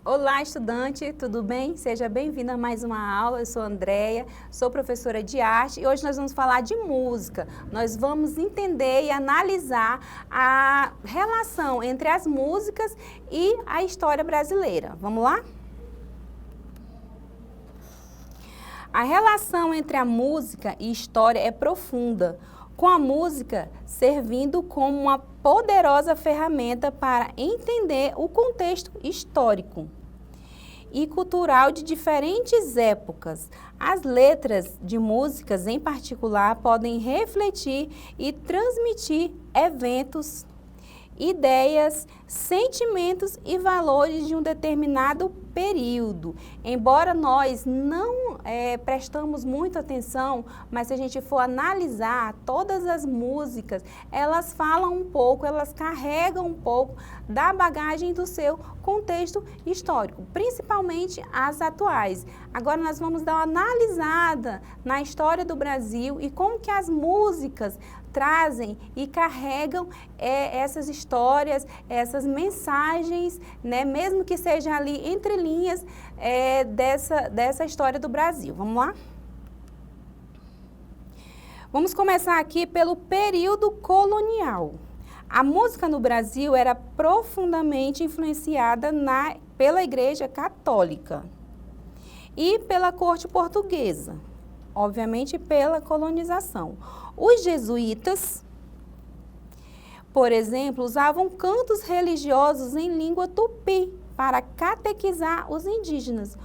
Olá, estudante, tudo bem? Seja bem-vindo a mais uma aula. Eu sou a Andréia, sou professora de arte e hoje nós vamos falar de música. Nós vamos entender e analisar a relação entre as músicas e a história brasileira. Vamos lá? A relação entre a música e história é profunda, com a música servindo como uma poderosa ferramenta para entender o contexto histórico e cultural de diferentes épocas. As letras de músicas, em particular, podem refletir e transmitir eventos, ideias, sentimentos e valores de um determinado período. Embora nós não prestamos muita atenção, mas se a gente for analisar todas as músicas, elas falam um pouco, elas carregam um pouco da bagagem do seu contexto histórico, principalmente as atuais. Agora nós vamos dar uma analisada na história do Brasil e como que as músicas trazem e carregam essas histórias, essas mensagens, né, mesmo que seja ali entre linhas dessa história do Brasil. Vamos lá? Vamos começar aqui pelo período colonial. A música no Brasil era profundamente influenciada pela Igreja Católica e pela corte portuguesa, obviamente pela colonização. Os jesuítas, por exemplo, usavam cantos religiosos em língua tupi para catequizar os indígenas.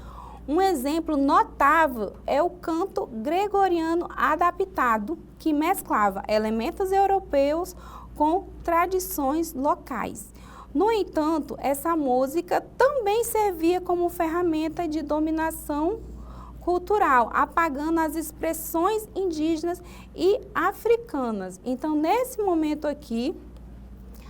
Um exemplo notável é o canto gregoriano adaptado, que mesclava elementos europeus com tradições locais. No entanto, essa música também servia como ferramenta de dominação cultural, apagando as expressões indígenas e africanas. Então, nesse momento aqui,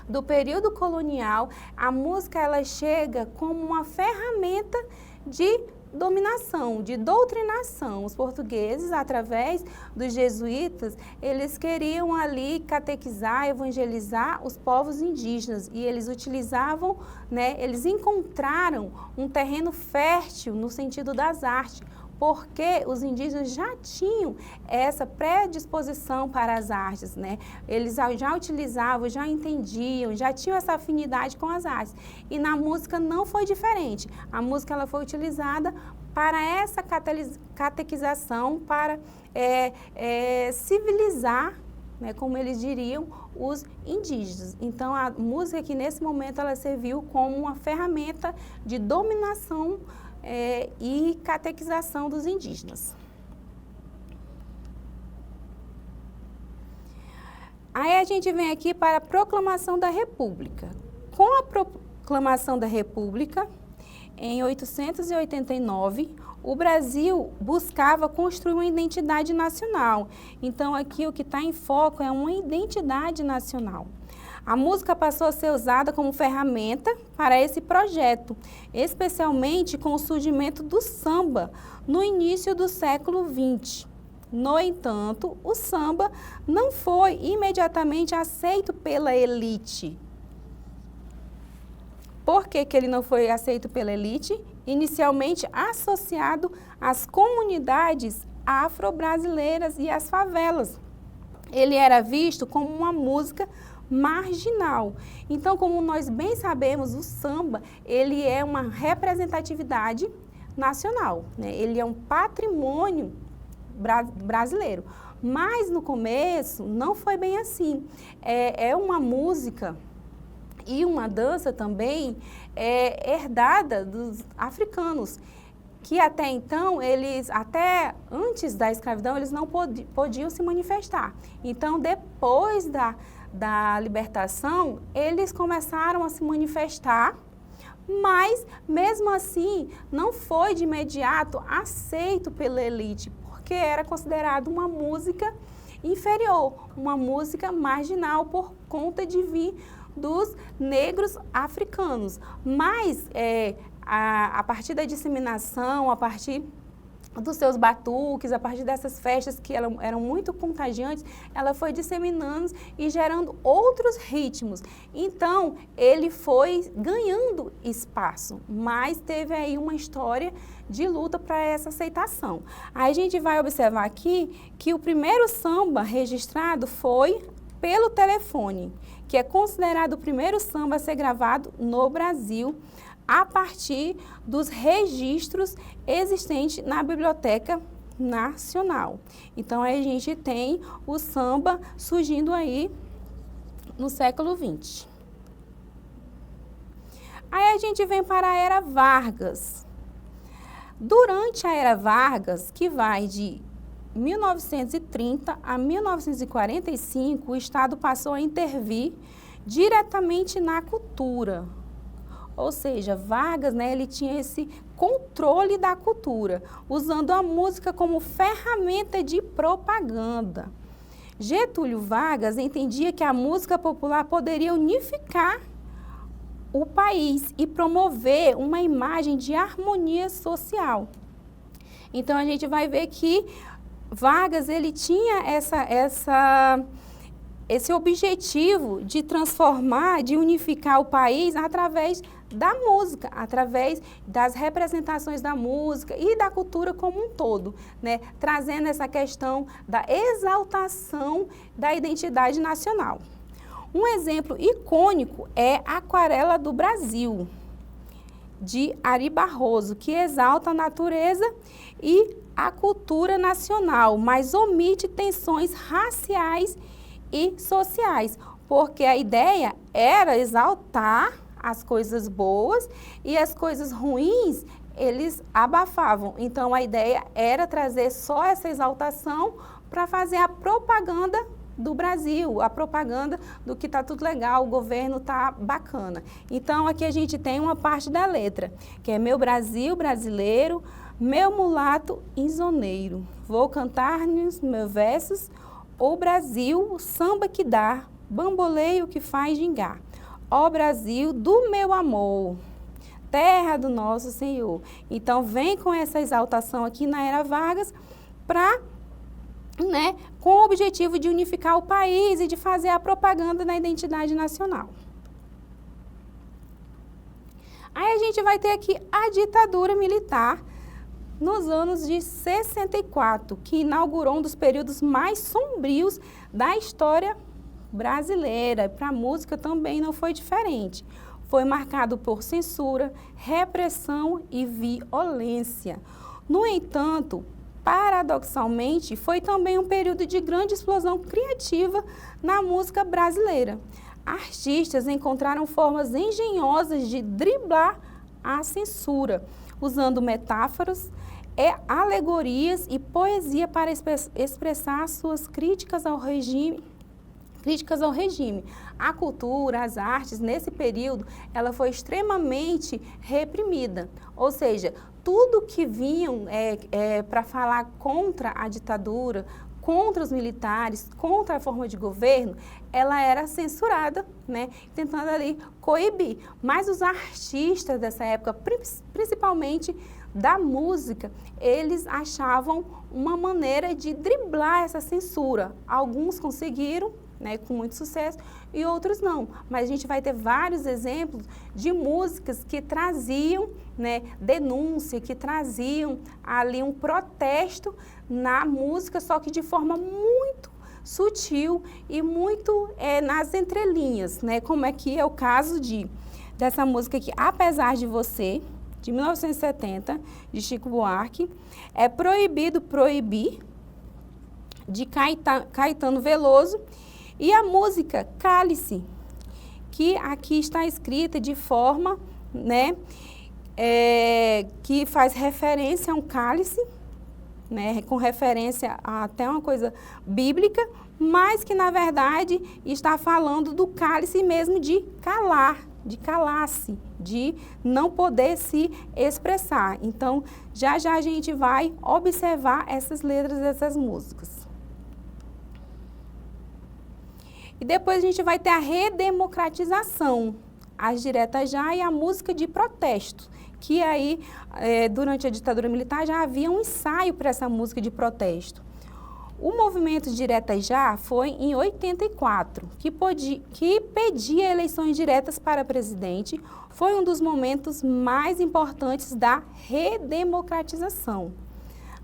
do período colonial, a música ela chega como uma ferramenta de dominação, de doutrinação. Os portugueses, através dos jesuítas, eles queriam ali catequizar, evangelizar os povos indígenas e eles utilizavam, né, eles encontraram um terreno fértil no sentido das artes, porque os indígenas já tinham essa predisposição para as artes, né? Eles já utilizavam, já entendiam, já tinham essa afinidade com as artes. E na música não foi diferente. A música ela foi utilizada para essa catequização, para civilizar, né, como eles diriam, os indígenas. Então, a música aqui, nesse momento, ela serviu como uma ferramenta de dominação e catequização dos indígenas. Aí a gente vem aqui para a proclamação da República. Com a proclamação da República, em 1889, o Brasil buscava construir uma identidade nacional. Então, aqui o que está em foco é uma identidade nacional. A música passou a ser usada como ferramenta para esse projeto, especialmente com o surgimento do samba no início do século XX. No entanto, o samba não foi imediatamente aceito pela elite. Por que ele não foi aceito pela elite? Inicialmente associado às comunidades afro-brasileiras e às favelas. Ele era visto como uma música marginal. Então, como nós bem sabemos, o samba, ele é uma representatividade nacional, né? Ele é um patrimônio brasileiro. Mas no começo não foi bem assim. É uma música e uma dança também herdada dos africanos, que até então, até antes da escravidão, eles não podiam se manifestar. Então, depois da libertação, eles começaram a se manifestar, mas mesmo assim não foi de imediato aceito pela elite, porque era considerado uma música inferior, uma música marginal por conta de vir dos negros africanos. Mas a partir da disseminação, a partir dos seus batuques, a partir dessas festas que eram muito contagiantes, ela foi disseminando e gerando outros ritmos. Então, ele foi ganhando espaço, mas teve aí uma história de luta para essa aceitação. Aí a gente vai observar aqui que o primeiro samba registrado foi pelo telefone, que é considerado o primeiro samba a ser gravado no Brasil, a partir dos registros existentes na Biblioteca Nacional. Então, aí a gente tem o samba surgindo aí no século XX. Aí a gente vem para a Era Vargas. Durante a Era Vargas, que vai de 1930 a 1945, o Estado passou a intervir diretamente na cultura. Ou seja, Vargas, né, ele tinha esse controle da cultura, usando a música como ferramenta de propaganda. Getúlio Vargas entendia que a música popular poderia unificar o país e promover uma imagem de harmonia social. Então, a gente vai ver que Vargas, ele tinha esse objetivo de transformar, de unificar o país através da música, através das representações da música e da cultura como um todo, né? Trazendo essa questão da exaltação da identidade nacional. Um exemplo icônico é a Aquarela do Brasil, de Ari Barroso, que exalta a natureza e a cultura nacional, mas omite tensões raciais e sociais, porque a ideia era exaltar as coisas boas e as coisas ruins eles abafavam. Então, a ideia era trazer só essa exaltação para fazer a propaganda do Brasil, a propaganda do que está tudo legal, o governo está bacana. Então, aqui a gente tem uma parte da letra, que é meu Brasil brasileiro, meu mulato insoneiro. Vou cantar nos meus versos, o Brasil, o samba que dá, bamboleio que faz gingar. Ó Brasil do meu amor, terra do nosso Senhor. Então, vem com essa exaltação aqui na Era Vargas para, né, com o objetivo de unificar o país e de fazer a propaganda na identidade nacional. Aí a gente vai ter aqui a ditadura militar nos anos de 64, que inaugurou um dos períodos mais sombrios da história brasileira. Para a música também não foi diferente. Foi marcado por censura, repressão e violência. No entanto, paradoxalmente, foi também um período de grande explosão criativa na música brasileira. Artistas encontraram formas engenhosas de driblar a censura, usando metáforas, alegorias e poesia para expressar suas críticas ao regime. A cultura, as artes, nesse período, ela foi extremamente reprimida. Ou seja, tudo que vinham para falar contra a ditadura, contra os militares, contra a forma de governo, ela era censurada, né, tentando ali coibir. Mas os artistas dessa época, principalmente da música, eles achavam uma maneira de driblar essa censura. Alguns conseguiram, né, com muito sucesso, e outros não. Mas a gente vai ter vários exemplos de músicas que traziam, né, denúncia, que traziam ali um protesto na música, só que de forma muito sutil e muito nas entrelinhas, né, como é que é o caso dessa música aqui, Apesar de Você, de 1970, de Chico Buarque, é Proibido Proibir, de Caetano Veloso, e a música Cálice, que aqui está escrita de forma, né, que faz referência a um cálice, né, com referência a até uma coisa bíblica, mas que, na verdade, está falando do cálice mesmo de calar, de calar-se, de não poder se expressar. Então, já já a gente vai observar essas letras dessas músicas. E depois a gente vai ter a redemocratização. as diretas já e a música de protesto, que aí, durante a ditadura militar, já havia um ensaio para essa música de protesto. O movimento Diretas Já foi em 84, que pedia eleições diretas para presidente. Foi um dos momentos mais importantes da redemocratização.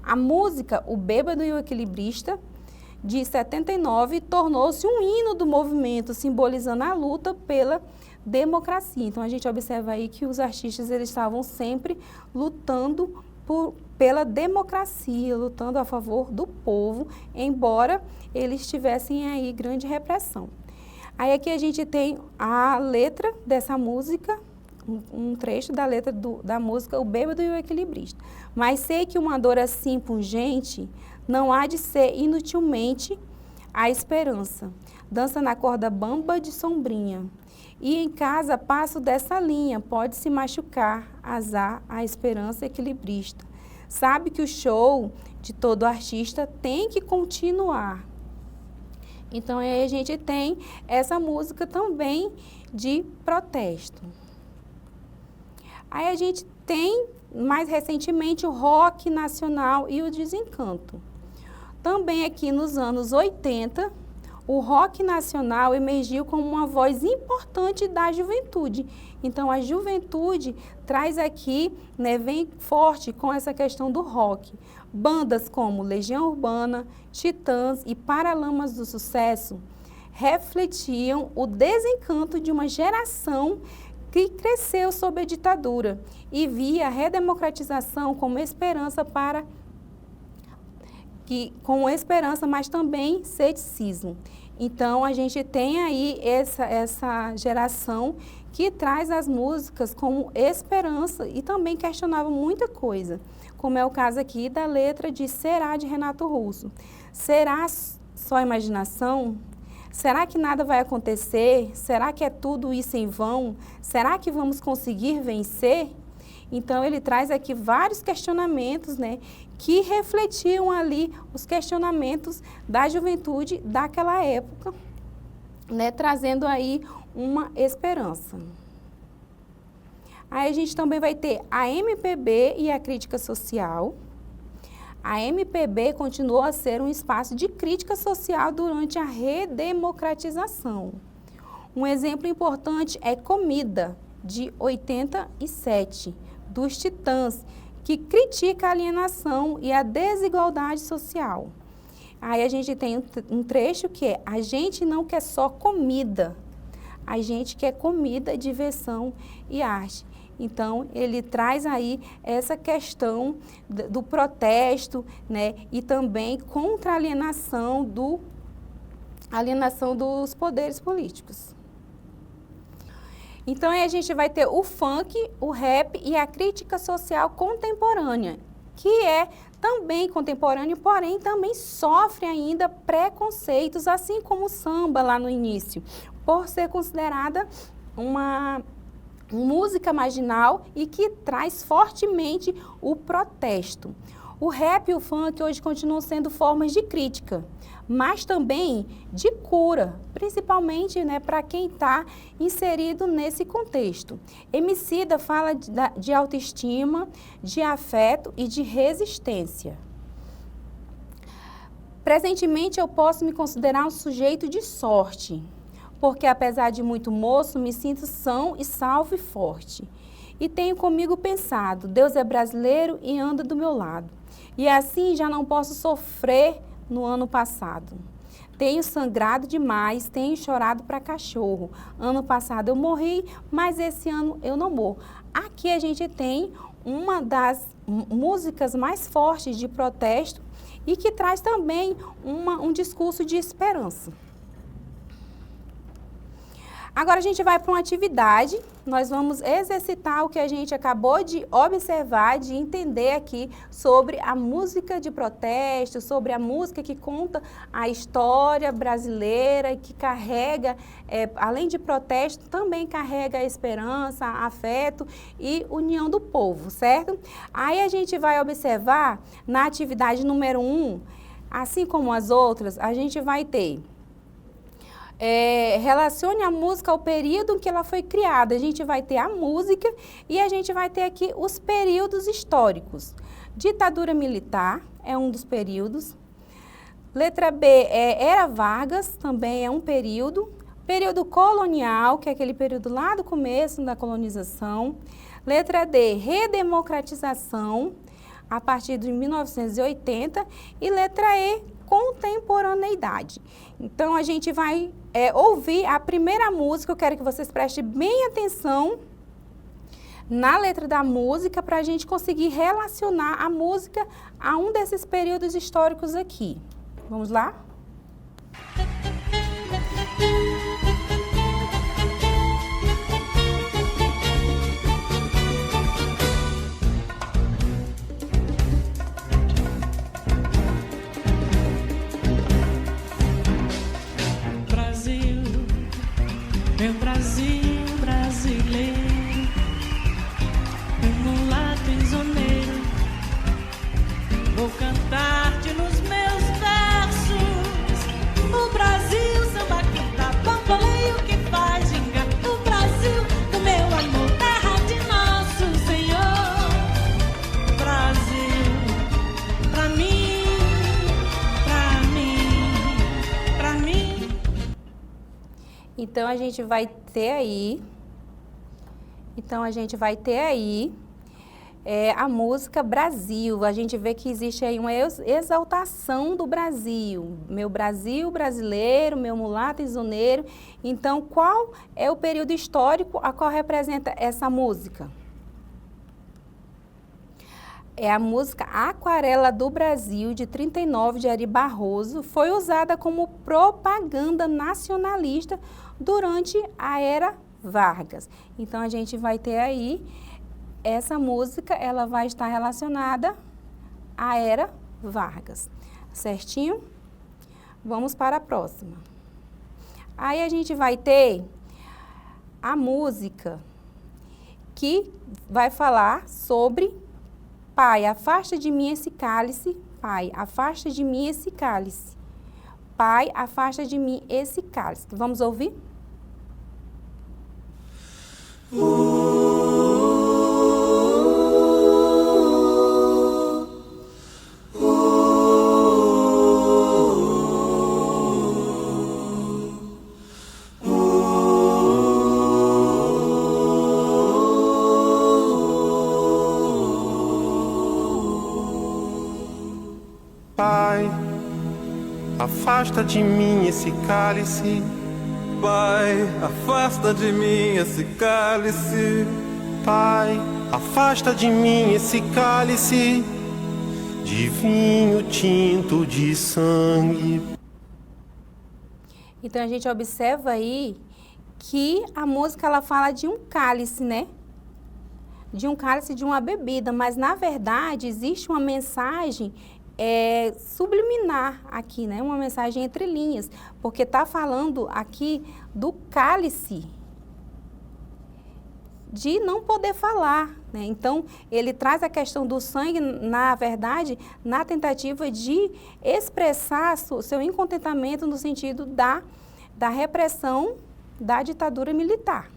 A música O Bêbado e o Equilibrista, de 79, tornou-se um hino do movimento, simbolizando a luta pela democracia. Então, a gente observa aí que os artistas eles estavam sempre lutando pela democracia, lutando a favor do povo, embora eles tivessem aí grande repressão. Aí aqui a gente tem a letra dessa música, um trecho da letra da música O Bêbado e o Equilibrista. Mas sei que uma dor assim pungente não há de ser inutilmente a esperança. Dança na corda bamba de sombrinha. E em casa passo dessa linha, pode se machucar, azar, a esperança equilibrista. Sabe que o show de todo artista tem que continuar. Então, aí a gente tem essa música também de protesto. Aí a gente tem, mais recentemente, o rock nacional e o desencanto. Também aqui nos anos 80, o rock nacional emergiu como uma voz importante da juventude. Então, a juventude traz aqui, né, vem forte com essa questão do rock. Bandas como Legião Urbana, Titãs e Paralamas do Sucesso refletiam o desencanto de uma geração que cresceu sob a ditadura e via a redemocratização como esperança mas também ceticismo. Então, a gente tem aí essa geração que traz as músicas como esperança e também questionava muita coisa, como é o caso aqui da letra de Será, de Renato Russo. Será só imaginação? Será que nada vai acontecer? Será que é tudo isso em vão? Será que vamos conseguir vencer? Então, ele traz aqui vários questionamentos, né, que refletiam ali os questionamentos da juventude daquela época, né, trazendo aí uma esperança. Aí a gente também vai ter a MPB e a crítica social. A MPB continuou a ser um espaço de crítica social durante a redemocratização. Um exemplo importante é Comida, de 87, dos Titãs, que critica a alienação e a desigualdade social. Aí a gente tem um trecho que é: a gente não quer só comida, a gente quer comida, diversão e arte. Então, ele traz aí essa questão do protesto, né, e também contra a alienação dos poderes políticos. Então, aí a gente vai ter o funk, o rap e a crítica social contemporânea, que é também contemporâneo, porém também sofre ainda preconceitos, assim como o samba lá no início, por ser considerada uma música marginal e que traz fortemente o protesto. O rap e o funk hoje continuam sendo formas de crítica, mas também de cura, principalmente, né, para quem está inserido nesse contexto. Emicida fala de autoestima, de afeto e de resistência. Presentemente, eu posso me considerar um sujeito de sorte, porque apesar de muito moço, me sinto são e salvo e forte. E tenho comigo pensado, Deus é brasileiro e anda do meu lado. E assim já não posso sofrer no ano passado. Tenho sangrado demais, tenho chorado para cachorro. Ano passado eu morri, mas esse ano eu não morro. Aqui a gente tem uma das músicas mais fortes de protesto e que traz também um discurso de esperança. Agora a gente vai para uma atividade, nós vamos exercitar o que a gente acabou de observar, de entender aqui sobre a música de protesto, sobre a música que conta a história brasileira, que carrega, além de protesto, também carrega a esperança, afeto e união do povo, certo? Aí a gente vai observar na atividade número 1, assim como as outras, a gente vai ter relacione a música ao período em que ela foi criada. A gente vai ter a música e a gente vai ter aqui os períodos históricos. Ditadura militar é um dos períodos. Letra B Era Vargas, também é um período. Período colonial, que é aquele período lá do começo da colonização. Letra D, redemocratização, a partir de 1980. E letra E, contemporaneidade. Então, a gente vai ouvir a primeira música. Eu quero que vocês prestem bem atenção na letra da música para a gente conseguir relacionar a música a um desses períodos históricos aqui. Vamos lá? Brasil, meu Brasil brasileiro, um mulato prisioneiro, vou cantar-te nos meus versos. O Brasil, samba quinta, bamboleio que faz gingar. O Brasil, do meu amor, terra de nosso Senhor. Brasil, pra mim, pra mim, pra mim. Então, a gente vai ter aí, a música Brasil. A gente vê que existe aí uma exaltação do Brasil. Meu Brasil brasileiro, meu mulato prisioneiro. Então, qual é o período histórico a qual representa essa música? É a música Aquarela do Brasil, de 39, de Ari Barroso. Foi usada como propaganda nacionalista durante a Era Vargas. Então, a gente vai ter aí, essa música, ela vai estar relacionada à Era Vargas. Certinho? Vamos para a próxima. Aí, a gente vai ter a música que vai falar sobre: Pai, afasta de mim esse cálice. Pai, afasta de mim esse cálice. Pai, afasta de mim esse cálice. Vamos ouvir? Pai, afasta de mim esse cálice. Pai, afasta de mim esse cálice. Pai, afasta de mim esse cálice de vinho tinto de sangue. Então, a gente observa aí que a música, ela fala de um cálice, né? De um cálice, de uma bebida, mas, na verdade, existe uma mensagem subliminar aqui, né? Uma mensagem entre linhas, porque está falando aqui do cálice de não poder falar, né? Então, ele traz a questão do sangue, na verdade, na tentativa de expressar seu incontentamento no sentido da repressão da ditadura militar.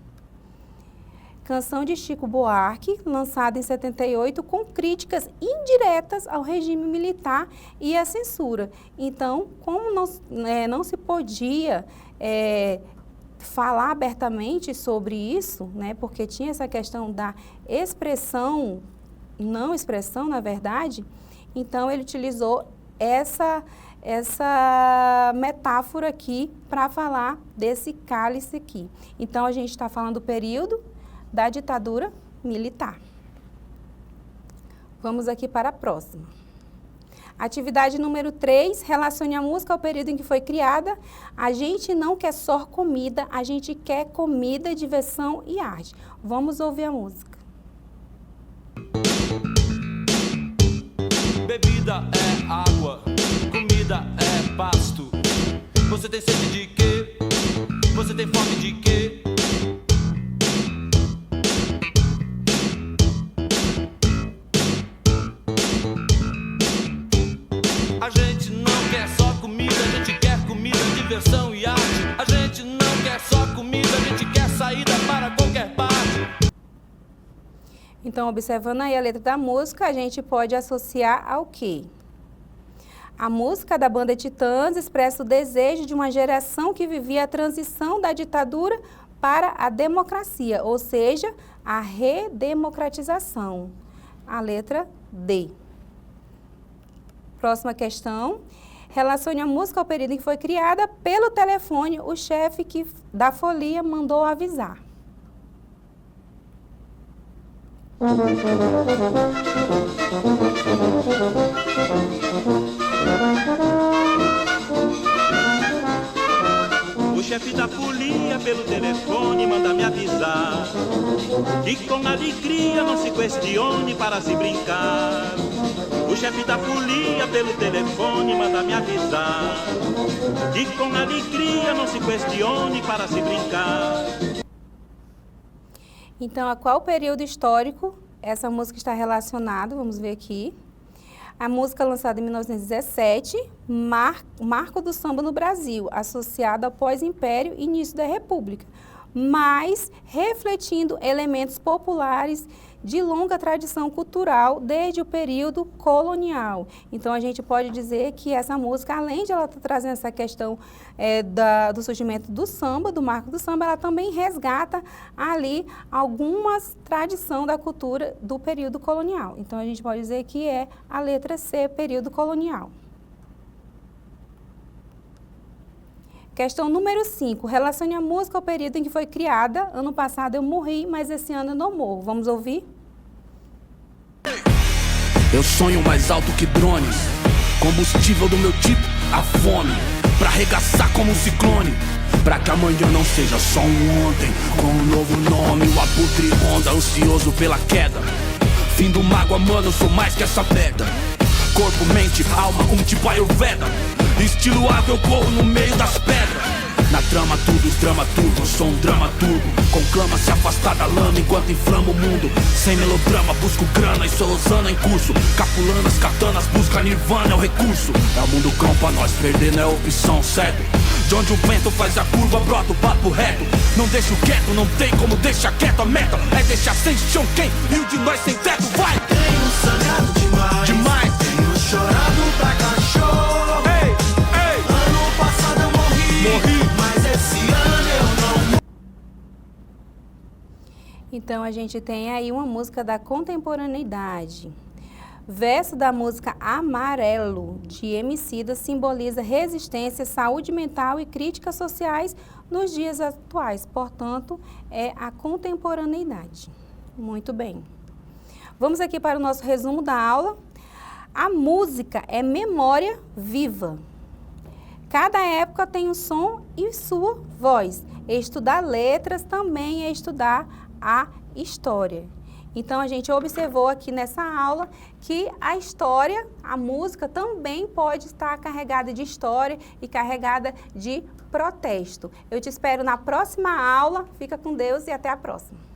Canção de Chico Buarque, lançada em 78, com críticas indiretas ao regime militar e à censura. Então, como não se podia falar abertamente sobre isso, né, porque tinha essa questão da expressão, não expressão, na verdade, então ele utilizou essa metáfora aqui para falar desse cálice aqui. Então, a gente está falando do período da ditadura militar. Vamos aqui para a próxima. Atividade número 3, relacione a música ao período em que foi criada. A gente não quer só comida, a gente quer comida, diversão e arte. Vamos ouvir a música. Bebida é água, comida é pasto. Você tem sede de quê? Você tem fome de quê? A gente não quer só comida, a gente quer comida, diversão e arte. A gente Então, observando aí a letra da música, a gente pode associar ao quê? A música da banda Titãs expressa o desejo de uma geração que vivia a transição da ditadura para a democracia, ou seja, a redemocratização. A letra D. Próxima questão. Relacione a música ao período em que foi criada. Pelo telefone, o chefe da folia mandou avisar. O chefe da folia pelo telefone manda me avisar que com alegria não se questione para se brincar. O chefe da folia pelo telefone manda me avisar que com alegria não se questione para se brincar. Então, a qual período histórico essa música está relacionada? Vamos ver aqui. A música lançada em 1917, marco do samba no Brasil, associada ao pós-império e início da República, mas refletindo elementos populares de longa tradição cultural desde o período colonial. Então, a gente pode dizer que essa música, além de ela estar trazendo essa questão do surgimento do samba, do marco do samba, ela também resgata ali algumas tradições da cultura do período colonial. Então, a gente pode dizer que é a letra C, período colonial. Questão número 5. Relacione a música ao período em que foi criada. Ano passado eu morri, mas esse ano eu não morro. Vamos ouvir? Eu sonho mais alto que drones. Combustível do meu tipo, a fome. Pra arregaçar como um ciclone. Pra que amanhã não seja só um ontem. Com um novo nome, o abutre ronda, ansioso pela queda. Fim do mágoa, mano, eu sou mais que essa pedra. Corpo, mente, alma, tipo Ayurveda. Estilo água, eu corro no meio das pedras. Na trama tudo, drama tudo, sou um dramaturgo. Conclama se afastar da lama enquanto inflama o mundo. Sem melodrama, busco grana e sou Osana em curso. Capulanas, katanas, busca nirvana, é o recurso. É o mundo cão pra nós, perder não é opção, certo? De onde o vento faz a curva, brota o papo reto. Não deixo quieto, não tem como deixar quieto. A meta é deixar sem chão quem? Rio de nós sem teto, vai! Tenho sangrado demais, Demais! tenho chorado pra cachorro. Ano passado eu morri, mas esse ano eu não. Então, a gente tem aí uma música da contemporaneidade. Verso da música Amarelo, de Emicida, simboliza resistência, saúde mental e críticas sociais nos dias atuais. Portanto, é a contemporaneidade. Muito bem. Vamos aqui para o nosso resumo da aula. A música é memória viva. Cada época tem um som e sua voz. Estudar letras também é estudar a história. Então, a gente observou aqui nessa aula que a história, a música também pode estar carregada de história e carregada de protesto. Eu te espero na próxima aula. Fica com Deus e até a próxima.